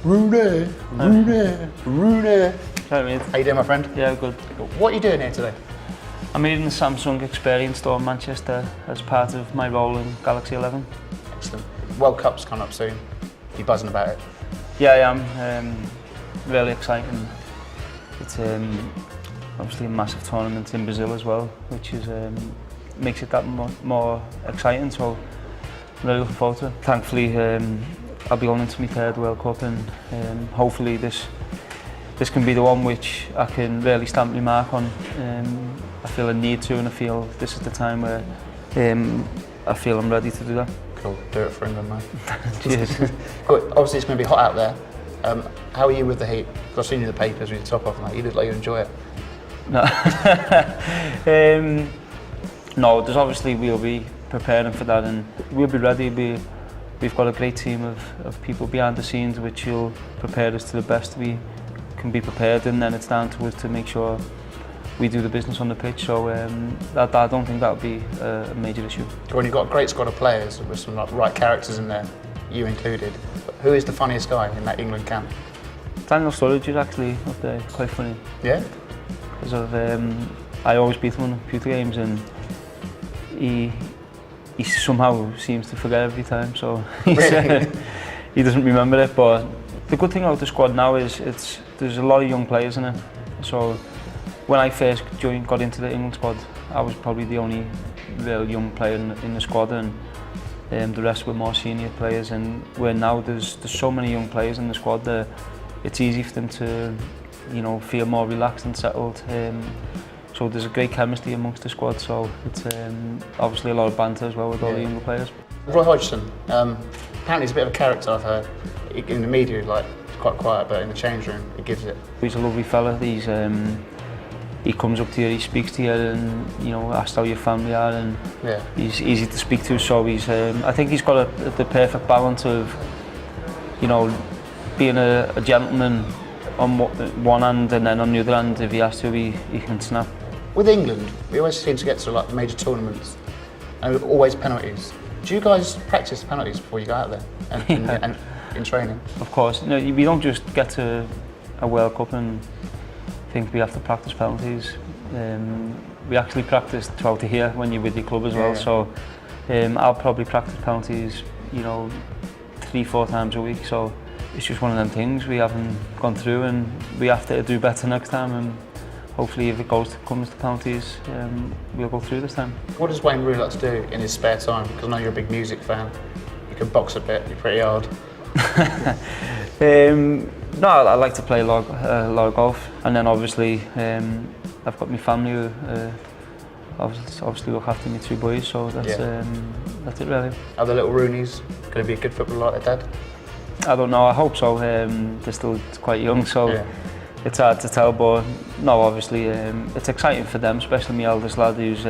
Rooney, Rooney. Hi mate. How you doing, my friend? Yeah, good. What are you doing here today? I'm here in the Samsung Experience store in Manchester as part of my role in Galaxy 11. Excellent. World Cup's coming up soon. You buzzing about it? Yeah, I am. Really exciting. It's obviously a massive tournament in Brazil as well, which is makes it that more exciting. So I'm really looking forward to it. Thankfully, I'll be going into my third World Cup, and hopefully this can be the one which I can really stamp my mark on. I feel a need to, and I feel this is the time where I feel I'm ready to do that. Cool, do it for England, man. Cheers. Cool. Obviously it's going to be hot out there. How are you with the heat? Because I've seen you in the papers with your top off and that. You look like you enjoy it. No, no. There's obviously we'll be preparing for that, and we'll be ready. We've got a great team of people behind the scenes which will prepare us to the best we can be prepared, and then it's down to us to make sure we do the business on the pitch. So I don't think that would be a major issue. When you've got a great squad of players with some like, right characters in there, you included, who is the funniest guy in that England camp? Daniel Sturridge is actually up there, quite funny. Yeah? Because of I always beat him in computer games, and he somehow seems to forget every time, so he doesn't remember it. But the good thing about the squad now is there's a lot of young players in it. So when I first got into the England squad, I was probably the only real young player in the squad, and the rest were more senior players. And where now there's so many young players in the squad that it's easy for them to, you know, feel more relaxed and settled. So there's a great chemistry amongst the squad. So it's obviously a lot of banter as well with all the younger players. Roy Hodgson, apparently he's a bit of a character. I've heard in the media, like he's quite quiet, but in the change room, he gives it. He's a lovely fella. He comes up to you, he speaks to you, and you know, asks how your family are, and he's easy to speak to. So I think he's got the perfect balance of, you know, being a gentleman on one hand, and then on the other hand, if he has to, he can snap. With England, we always seem to get to like major tournaments, and always penalties. Do you guys practice penalties before you go out there and in training? Of course. No, we don't just get to a World Cup and think we have to practice penalties. We actually practice throughout the year when you're with your club as well. So I'll probably practice penalties, you know, 3-4 times a week. So it's just one of them things we haven't gone through, and we have to do better next time. And hopefully, if it comes to penalties, we'll go through this time. What does Wayne Rooney like to do in his spare time? Because I know you're a big music fan. You can box a bit. You're pretty hard. No, I like to play a lot of golf, and then obviously I've got my family who obviously look after my 2 boys, so that's it really. Are the little Rooneys going to be a good footballer like their dad? I don't know, I hope so. They're still quite young, so it's hard to tell, but no, obviously it's exciting for them, especially my eldest lad who's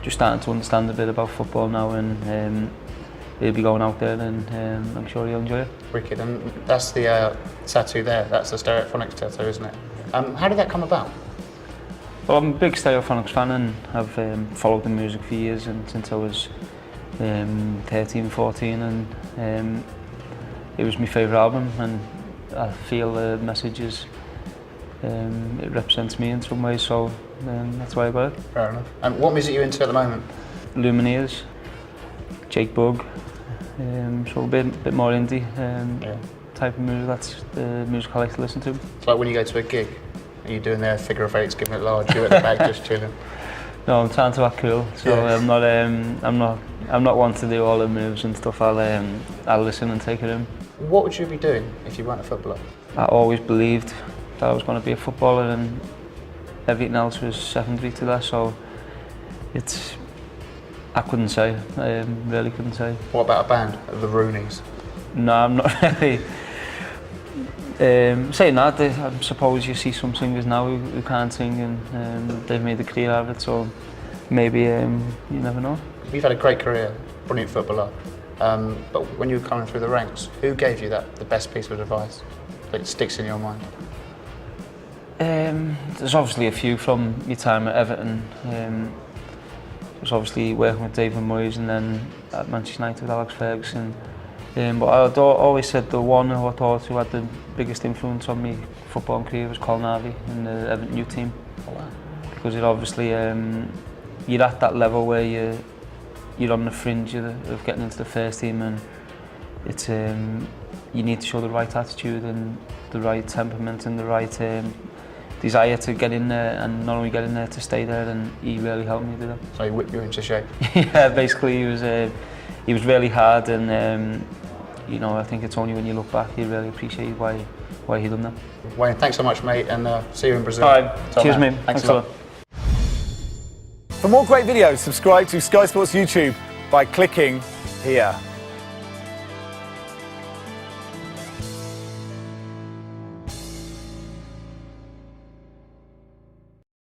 just starting to understand a bit about football now, and he'll be going out there, and I'm sure he'll enjoy it. Wicked, and that's the tattoo there, that's the Stereophonics tattoo, isn't it? How did that come about? Well, I'm a big Stereophonics fan, and I've followed the music for years, and since I was 13, 14, and it was my favourite album, and I feel the messages, it represents me in some ways, so that's why I got it. Fair enough. And what music are you into at the moment? Lumineers, Jake Bugg, so a bit more indie type of music. That's the music I like to listen to. It's like when you go to a gig, are you doing their figure of eights, giving it large, you at the back just chilling? No, I'm trying to act cool, so I'm not one to do all the moves and stuff. I'll listen and take it in. What would you be doing if you weren't a footballer? I always believed that I was going to be a footballer, and everything else was secondary to that. So I couldn't say. I really couldn't say. What about a band, the Rooneys? No, I'm not really. Saying that, I suppose you see some singers now who can't sing, and they've made a career out of it. So maybe you never know. You've had a great career, brilliant footballer. But when you were coming through the ranks, who gave you the best piece of advice that sticks in your mind? There's obviously a few from your time at Everton. There's obviously working with David Moyes, and then at Manchester United with Alex Ferguson. But I'd always said the one who I thought who had the biggest influence on me football career was Colin Harvey in the Everton youth team. Oh, wow. Because it obviously you're at that level where you're on the fringe of getting into the first team, and it's you need to show the right attitude and the right temperament and the right desire to get in there, and not only get in there, to stay there, and he really helped me do that. So he whipped you into shape? Yeah, basically he was really hard, and you know, I think it's only when you look back you really appreciate why he done that. Wayne, thanks so much, mate, and see you in Brazil. All right, cheers, mate. Thanks a lot. For more great videos, subscribe to Sky Sports YouTube by clicking here.